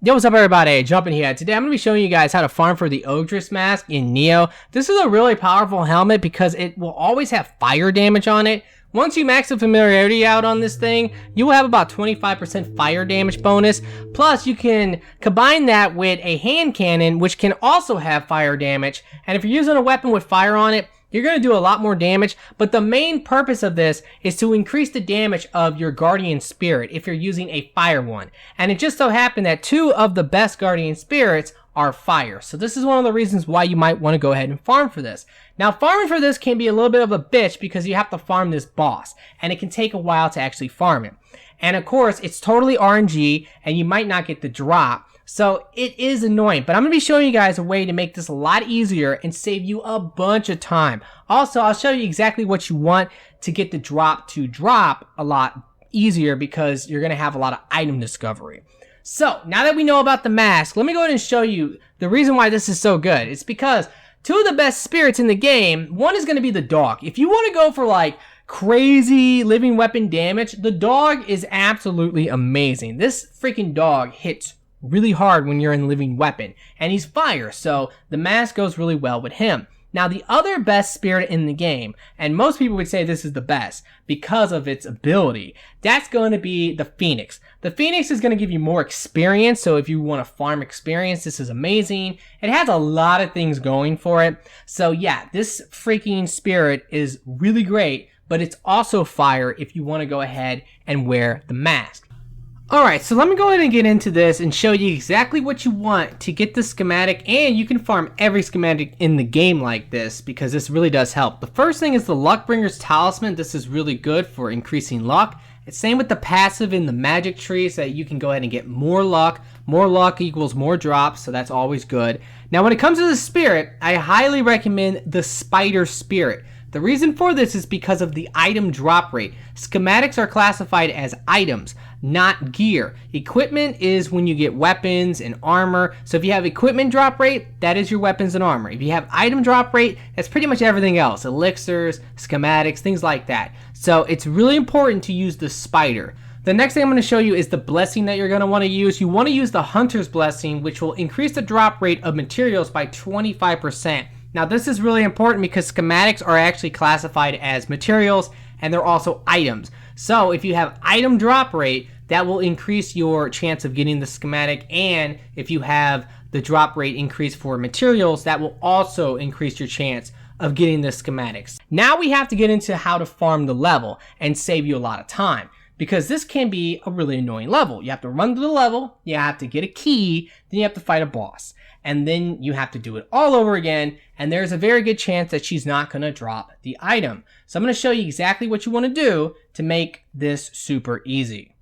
Yo, what's up everybody, Jumpin' here. Today I'm going to be showing you guys how to farm for the Ogress mask in Nioh. This is a really powerful helmet because it will always have fire damage on it. Once you max the familiarity out on this thing, you will have about 25% fire damage bonus. Plus, you can combine that with a hand cannon, which can also have fire damage. And if you're using a weapon with fire on it, you're going to do a lot more damage, but the main purpose of this is to increase the damage of your guardian spirit if you're using a fire one. And it just so happened that two of the best guardian spirits are fire. So this is one of the reasons why you might want to go ahead and farm for this. Now, farming for this can be a little bit of a bitch because you have to farm this boss, and it can take a while to actually farm it. And of course, it's totally RNG, and you might not get the drop. So it is annoying, but I'm going to be showing you guys a way to make this a lot easier and save you a bunch of time. Also, I'll show you exactly what you want to get the drop to drop a lot easier because you're going to have a lot of item discovery. So now that we know about the mask, let me go ahead and show you the reason why this is so good. It's because two of the best spirits in the game, one is going to be the dog. If you want to go for like crazy living weapon damage, the dog is absolutely amazing. This freaking dog hits really hard when you're in living weapon, and he's fire, so the mask goes really well with him. Now, the other best spirit in the game, and most people would say this is the best because of its ability, that's going to be the Phoenix. The Phoenix is going to give you more experience, so if you want to farm experience, this is amazing. It has a lot of things going for it, so yeah, this freaking spirit is really great, but it's also fire if you want to go ahead and wear the mask. Alright, so let me go ahead and get into this and show you exactly what you want to get the schematic, and you can farm every schematic in the game like this because this really does help. The first thing is the Luckbringer's Talisman. This is really good for increasing luck. It's same with the passive in the magic tree so that you can go ahead and get more luck. More luck equals more drops, so that's always good. Now when it comes to the spirit, I highly recommend the Spider Spirit. The reason for this is because of the item drop rate. Schematics are classified as items, not gear. Equipment is when you get weapons and armor. So if you have equipment drop rate, that is your weapons and armor. If you have item drop rate, that's pretty much everything else. Elixirs, schematics, things like that. So it's really important to use the spider. The next thing I'm going to show you is the blessing that you're going to want to use. You want to use the Hunter's Blessing, which will increase the drop rate of materials by 25%. Now this is really important because schematics are actually classified as materials and they're also items. So if you have item drop rate, that will increase your chance of getting the schematic, and if you have the drop rate increase for materials, that will also increase your chance of getting the schematics. Now we have to get into how to farm the level and save you a lot of time, because this can be a really annoying level. You have to run to the level, you have to get a key, then you have to fight a boss. And then you have to do it all over again, and there's a very good chance that she's not going to drop the item. So I'm going to show you exactly what you want to do to make this super easy.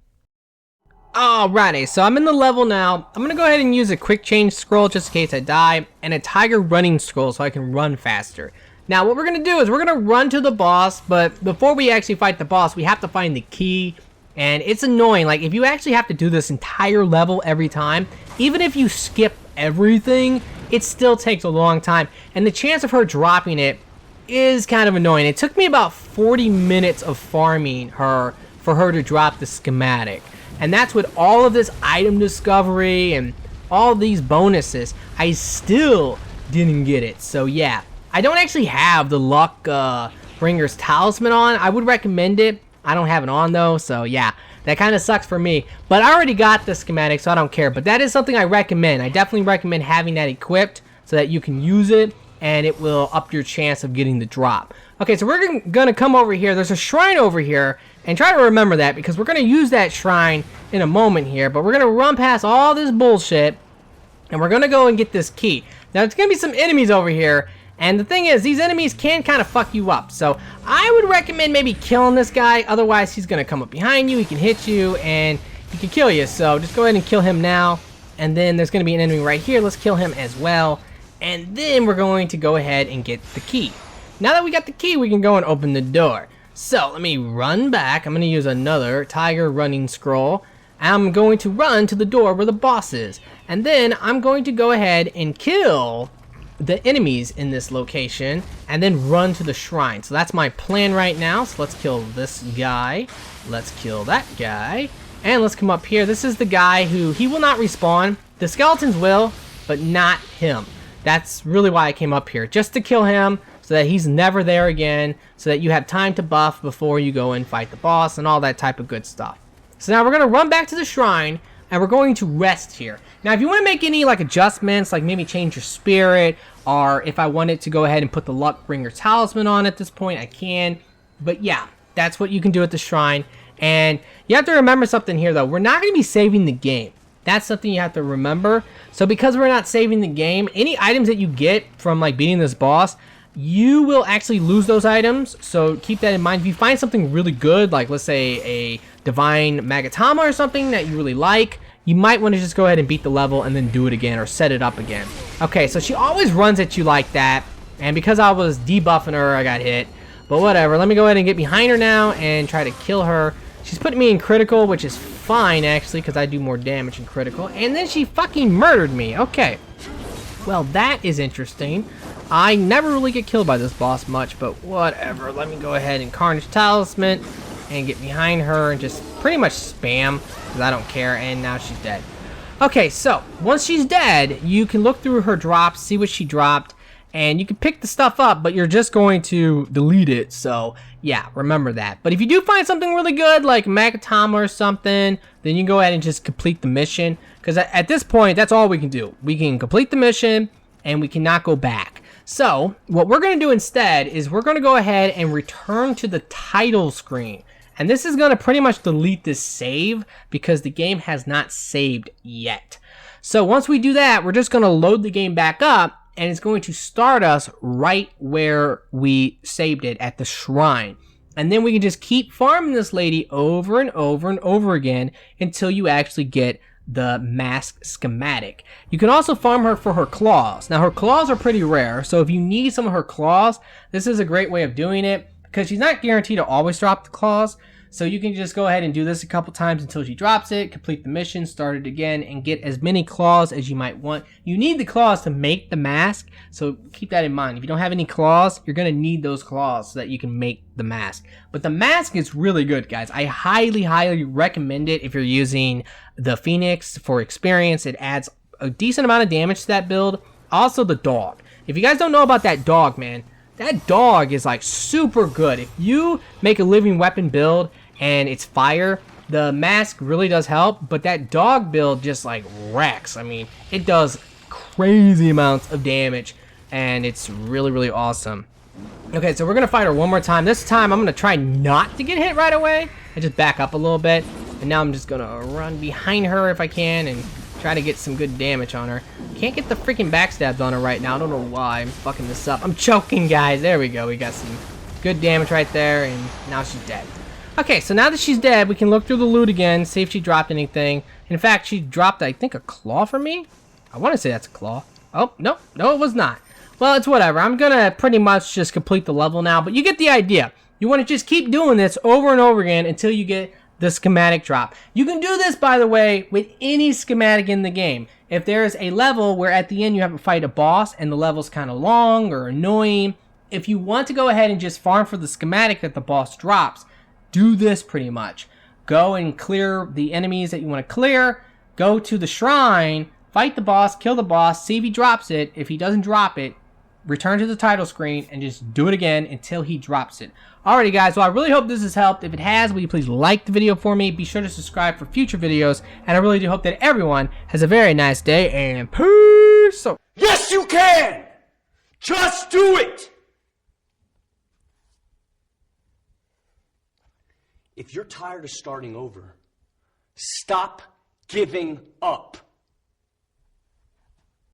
Alrighty, so I'm in the level now. I'm going to go ahead and use a quick change scroll just in case I die, and a tiger running scroll so I can run faster. Now what we're going to do is we're going to run to the boss, but before we actually fight the boss, we have to find the key. And it's annoying, like if you actually have to do this entire level every time, even if you skip everything, it still takes a long time, and the chance of her dropping it is kind of annoying. It took me about 40 minutes of farming her for her to drop the schematic, and that's with all of this item discovery and all these bonuses. I still didn't get it. So yeah, I don't actually have the Luckbringer's Talisman on. I would recommend it. I don't have it on though, so yeah, that kind of sucks for me. But I already got the schematic, so I don't care. But that is something I recommend. I definitely recommend having that equipped so that you can use it, and it will up your chance of getting the drop. Okay, so we're going to come over here. There's a shrine over here, and try to remember that because we're going to use that shrine in a moment here. But we're going to run past all this bullshit, and we're going to go and get this key. Now, there's going to be some enemies over here. And the thing is, these enemies can kind of fuck you up. So I would recommend maybe killing this guy. Otherwise, he's going to come up behind you. He can hit you and he can kill you. So just go ahead and kill him now. And then there's going to be an enemy right here. Let's kill him as well. And then we're going to go ahead and get the key. Now that we got the key, we can go and open the door. So let me run back. I'm going to use another tiger running scroll. I'm going to run to the door where the boss is. And then I'm going to go ahead and kill the enemies in this location and then run to the shrine. So that's my plan right now. So let's kill this guy, let's kill that guy, and let's come up here. This is the guy who, he will not respawn. The skeletons will, but not him. That's really why I came up here, just to kill him so that he's never there again, so that you have time to buff before you go and fight the boss and all that type of good stuff. So now we're going to run back to the shrine, and we're going to rest here. Now, if you want to make any like adjustments, like maybe change your spirit, or if I wanted to go ahead and put the Luckbringer Talisman on at this point, I can. But yeah, that's what you can do at the shrine. And you have to remember something here, though. We're not going to be saving the game. That's something you have to remember. So because we're not saving the game, any items that you get from like beating this boss, you will actually lose those items. So keep that in mind. If you find something really good, like let's say a Divine Magatama or something that you really like, you might want to just go ahead and beat the level and then do it again or set it up again. Okay, so she always runs at you like that. And because I was debuffing her, I got hit. But whatever, let me go ahead and get behind her now and try to kill her. She's putting me in critical, which is fine, actually, because I do more damage in critical. And then she fucking murdered me. Okay. Well, that is interesting. I never really get killed by this boss much, but whatever. Let me go ahead and Carnage Talisman and get behind her and just pretty much spam, because I don't care. And now she's dead. Okay, so once she's dead, you can look through her drops, see what she dropped. And you can pick the stuff up, but you're just going to delete it. So, yeah, remember that. But if you do find something really good, like Magatama or something, then you can go ahead and just complete the mission. Because at this point, that's all we can do. We can complete the mission, and we cannot go back. So, what we're going to do instead is we're going to go ahead and return to the title screen. And this is going to pretty much delete this save, because the game has not saved yet. So, once we do that, we're just going to load the game back up. And it's going to start us right where we saved it at the shrine. And then we can just keep farming this lady over and over and over again until you actually get the mask schematic. You can also farm her for her claws. Now her claws are pretty rare, so if you need some of her claws, this is a great way of doing it because she's not guaranteed to always drop the claws. So you can just go ahead and do this a couple times until she drops it, complete the mission, start it again, and get as many claws as you might want. You need the claws to make the mask, so keep that in mind. If you don't have any claws, you're going to need those claws so that you can make the mask. But the mask is really good, guys. I highly, highly recommend it if you're using the Phoenix for experience. It adds a decent amount of damage to that build. Also, the dog. If you guys don't know about that dog, man, that dog is like super good. If you make a living weapon build and it's fire, the mask really does help, but that dog build just like wrecks. I mean, it does crazy amounts of damage, and it's really, really awesome. Okay, so we're gonna fight her one more time. This time I'm gonna try not to get hit right away and just back up a little bit, and now I'm just gonna run behind her if I can and try to get some good damage on her. Can't get the freaking backstabs on her right now. I don't know why I'm fucking this up. I'm choking, guys. There we go. We got some good damage right there, and now she's dead. Okay, so now that she's dead, we can look through the loot again, see if she dropped anything. In fact, she dropped, I think, a claw for me? I want to say that's a claw. Oh, no, it was not. Well, it's whatever. I'm going to pretty much just complete the level now, but you get the idea. You want to just keep doing this over and over again until you get the schematic drop. You can do this, by the way, with any schematic in the game. If there's a level where at the end you have to fight a boss and the level's kind of long or annoying, if you want to go ahead and just farm for the schematic that the boss drops, do this pretty much. Go and clear the enemies that you want to clear. Go to the shrine, fight the boss, kill the boss, see if he drops it. If he doesn't drop it, return to the title screen and just do it again until he drops it. Alrighty guys, well I really hope this has helped. If it has, will you please like the video for me? Be sure to subscribe for future videos. And I really do hope that everyone has a very nice day and peace out. Yes, you can! Just do it! If you're tired of starting over, stop giving up.